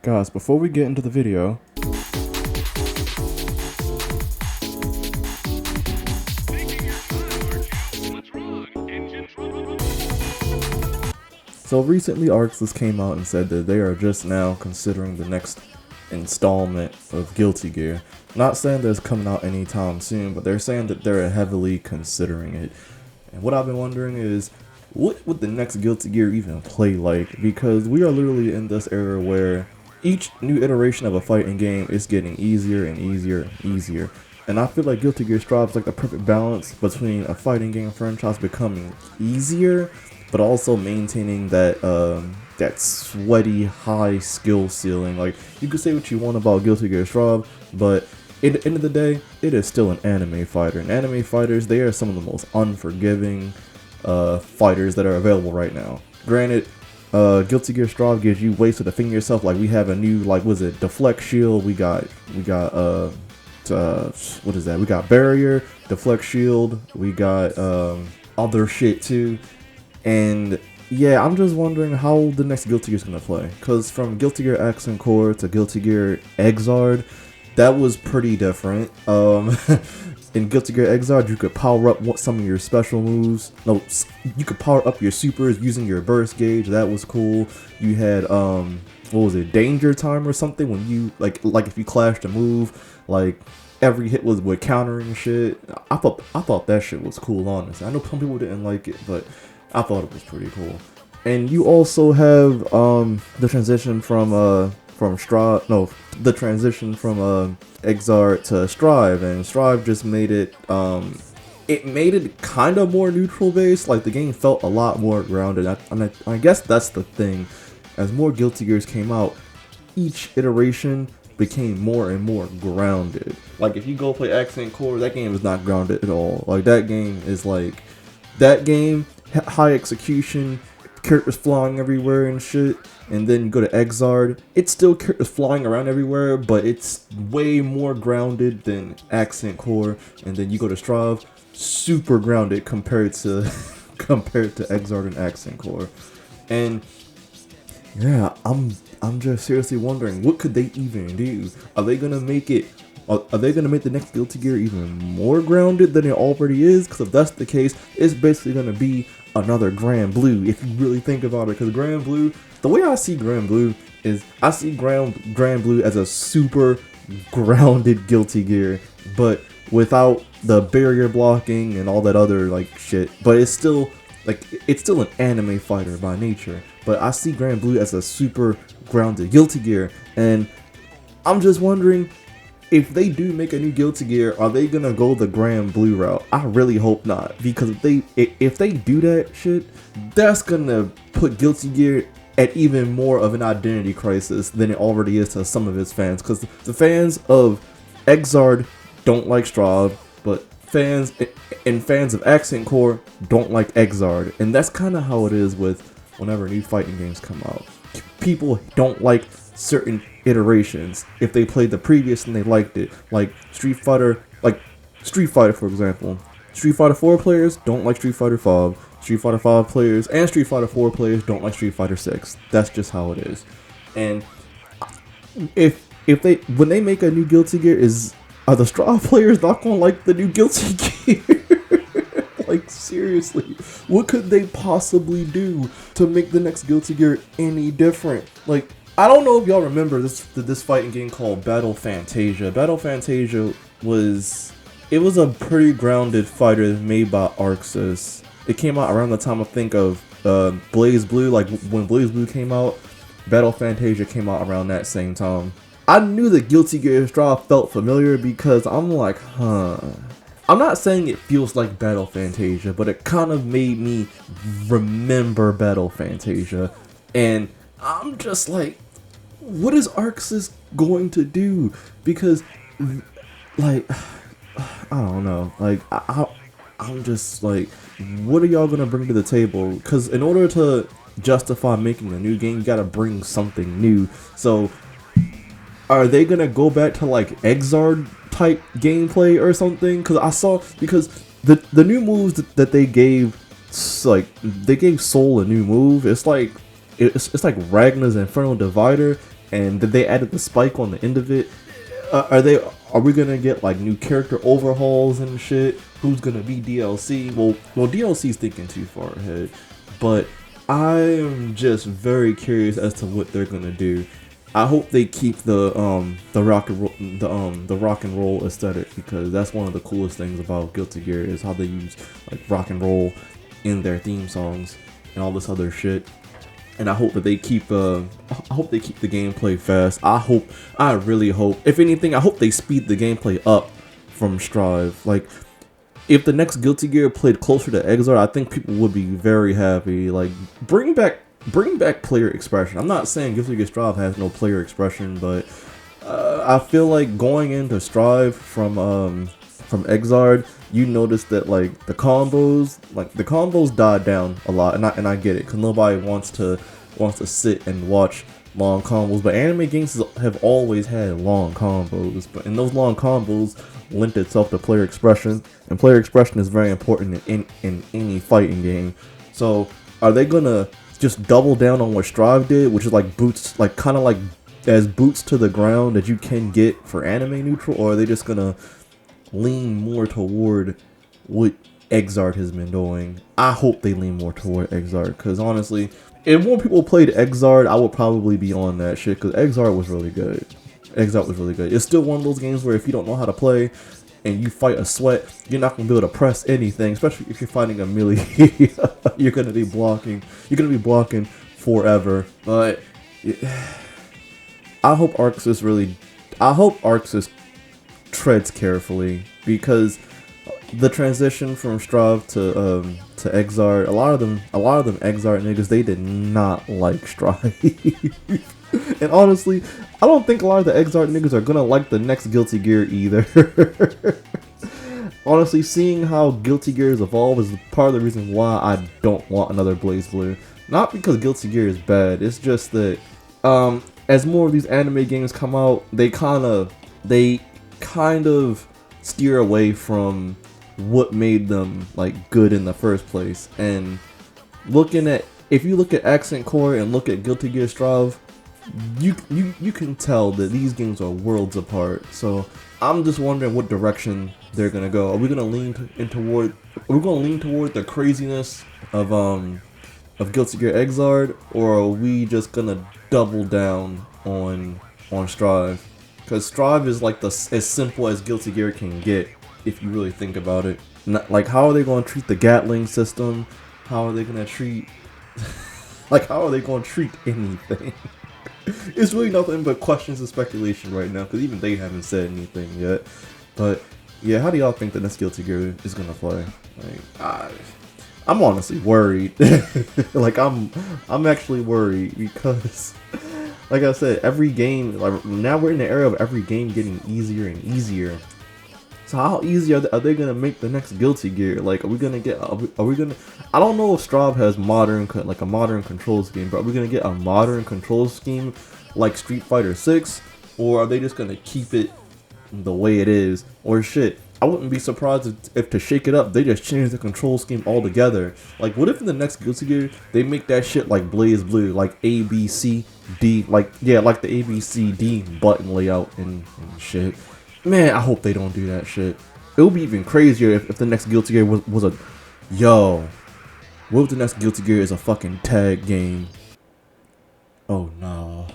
Guys, before we get into the video, so recently Arcsys came out and said that they are just now considering the next installment of Guilty Gear. Not saying that it's coming out anytime soon, but they're saying that they're heavily considering it. And what I've been wondering is, what would the next Guilty Gear even play like? Because we are literally in this era where each new iteration of a fighting game is getting easier and easier and easier. And I feel like Guilty Gear strives like the perfect balance between a fighting game franchise becoming easier, but also maintaining that that sweaty high skill ceiling. Like, you could say what you want about Guilty Gear Strive, but at the end of the day, it is still an anime fighter. And anime fighters, they are some of the most unforgiving fighters that are available right now. Granted, Guilty Gear Strive gives you ways to defend yourself. Like, we have a new, like, what is it, deflect shield. We got what is that? We got barrier, deflect shield. We got other shit too. And yeah, I'm just wondering how the next Guilty Gear is gonna play. Cause from Guilty Gear X and Core to Guilty Gear Exard, that was pretty different. In Guilty Gear Exard, you could power up some of your special moves. No, you could power up your supers using your burst gauge. That was cool. You had what was it, danger time or something, when you like if you clashed a move, like every hit was with countering shit. I thought that shit was cool, honestly. I know some people didn't like it, but I thought it was pretty cool. And you also have the transition from Exard to Strive, and Strive just made it kind of more neutral based. Like, the game felt a lot more grounded. I guess that's the thing. As more Guilty Gears came out, each iteration became more and more grounded. Like, if you go play Accent Core, that game is not grounded at all. Like, that game is like, high execution, characters flying everywhere and shit. And then you go to Exard, it's still characters flying around everywhere, but it's way more grounded than Accent Core. And then you go to Strive, super grounded compared to Exard and Accent Core. And yeah, I'm just seriously wondering, what could they even do? Are they gonna make the next Guilty Gear even more grounded than it already is? Because if that's the case, it's basically gonna be another Grand Blue, if you really think about it. Because Grand Blue, the way I see Grand Blue is, I see Grand Blue as a super grounded Guilty Gear, but without the barrier blocking and all that other like shit. But it's still an anime fighter by nature. But I see Grand Blue as a super grounded Guilty Gear, and I'm just wondering, if they do make a new Guilty Gear, are they gonna go the Grand Blue route? I really hope not, because if they do that shit, that's gonna put Guilty Gear at even more of an identity crisis than it already is to some of its fans. Because the fans of Exard don't like Strive, but fans of Accent Core don't like Exard, and that's kind of how it is with whenever new fighting games come out. People don't like certain iterations if they played the previous and they liked it. Like Street Fighter, for example. Street Fighter 4 players don't like Street Fighter 5. Street Fighter 5 players and Street Fighter 4 players don't like Street Fighter 6. That's just how it is. And when they make a new Guilty Gear, are the Strive players not gonna like the new Guilty Gear? Like, seriously, what could they possibly do to make the next Guilty Gear any different? Like, I don't know if y'all remember this fighting game called Battle Fantasia. Battle Fantasia was a pretty grounded fighter made by Arcsys. It came out around the time, I think, of Blaze Blue. Like, when Blaze Blue came out, Battle Fantasia came out around that same time. I knew that Guilty Gear Strive felt familiar because I'm like, I'm not saying it feels like Battle Fantasia, but it kind of made me remember Battle Fantasia. And I'm just like, what is Arcsys going to do? Because, like, I don't know. Like, I'm just like, what are y'all gonna bring to the table? Because in order to justify making a new game, you gotta bring something new. So, are they gonna go back to like Exard type gameplay or something? Because the new moves that they gave, they gave Soul a new move. It's like Ragna's Infernal Divider, and they added the spike on the end of it. Are we gonna get like new character overhauls and shit? Who's gonna be DLC? Well, DLC's thinking too far ahead, but I'm just very curious as to what they're gonna do. I hope they keep the rock and roll aesthetic, because that's one of the coolest things about Guilty Gear is how they use like rock and roll in their theme songs and all this other shit. And I hope that they keep I hope they keep the gameplay fast. I really hope, if anything, I hope they speed the gameplay up from Strive. Like, if the next Guilty Gear played closer to Exarch, I think people would be very happy. Like, bring back player expression. I'm not saying Guilty Gear Strive has no player expression, but I feel like going into Strive from Exarch, you notice that like the combos died down a lot, and I get it, because nobody wants to sit and watch long combos. But anime games have always had long combos, and those long combos lent itself to player expression, and player expression is very important in any fighting game. So are they gonna just double down on what Strive did, which is like boots, like kind of like as boots to the ground that you can get for anime neutral, or are they just gonna lean more toward what Exarch has been doing? I hope they lean more toward Exarch, because honestly, if more people played Exarch, I would probably be on that shit, because Exarch was really good. Exarch was really good. It's still one of those games where if you don't know how to play and you fight a sweat, you're not gonna be able to press anything, especially if you're fighting a melee. You're gonna be blocking. You're gonna be blocking forever. But I hope Arcsys treads carefully, because the transition from Strive to Exarch, a lot of them Exarch niggas, they did not like Strive. And honestly, I don't think a lot of the Exarch niggas are gonna like the next Guilty Gear either. Honestly, seeing how Guilty Gear has evolved is part of the reason why I don't want another BlazBlue. Not because Guilty Gear is bad, it's just that as more of these anime games come out, they kind of steer away from what made them like good in the first place. And if you look at Accent Core and look at Guilty Gear Strive, you can tell that these games are worlds apart. So I'm just wondering what direction they're gonna go. Are we gonna lean toward the craziness of Guilty Gear Exarch, or are we just gonna double down on Strive? Because Strive is like as simple as Guilty Gear can get, if you really think about it. Like, how are they going to treat the Gatling system? How are they going to treat how are they going to treat anything? It's really nothing but questions and speculation right now, because even they haven't said anything yet. But yeah, how do y'all think the next Guilty Gear is going to play? Like, I'm honestly worried. Like, I'm actually worried, because like I said, every game, like now we're in the era of every game getting easier and easier. So how easy are they gonna make the next Guilty Gear? Like, are we gonna get? Are we gonna? I don't know if Strive has a modern control scheme, but are we gonna get a modern control scheme like Street Fighter 6, or are they just gonna keep it the way it is? Or shit, I wouldn't be surprised if to shake it up, they just change the control scheme altogether. Like, what if in the next Guilty Gear they make that shit like BlazBlue, like A B C D, like the A B C D button layout and shit. Man, I hope they don't do that shit. It would be even crazier if the next Guilty Gear was a... Yo, what if the next Guilty Gear is a fucking tag game? Oh no.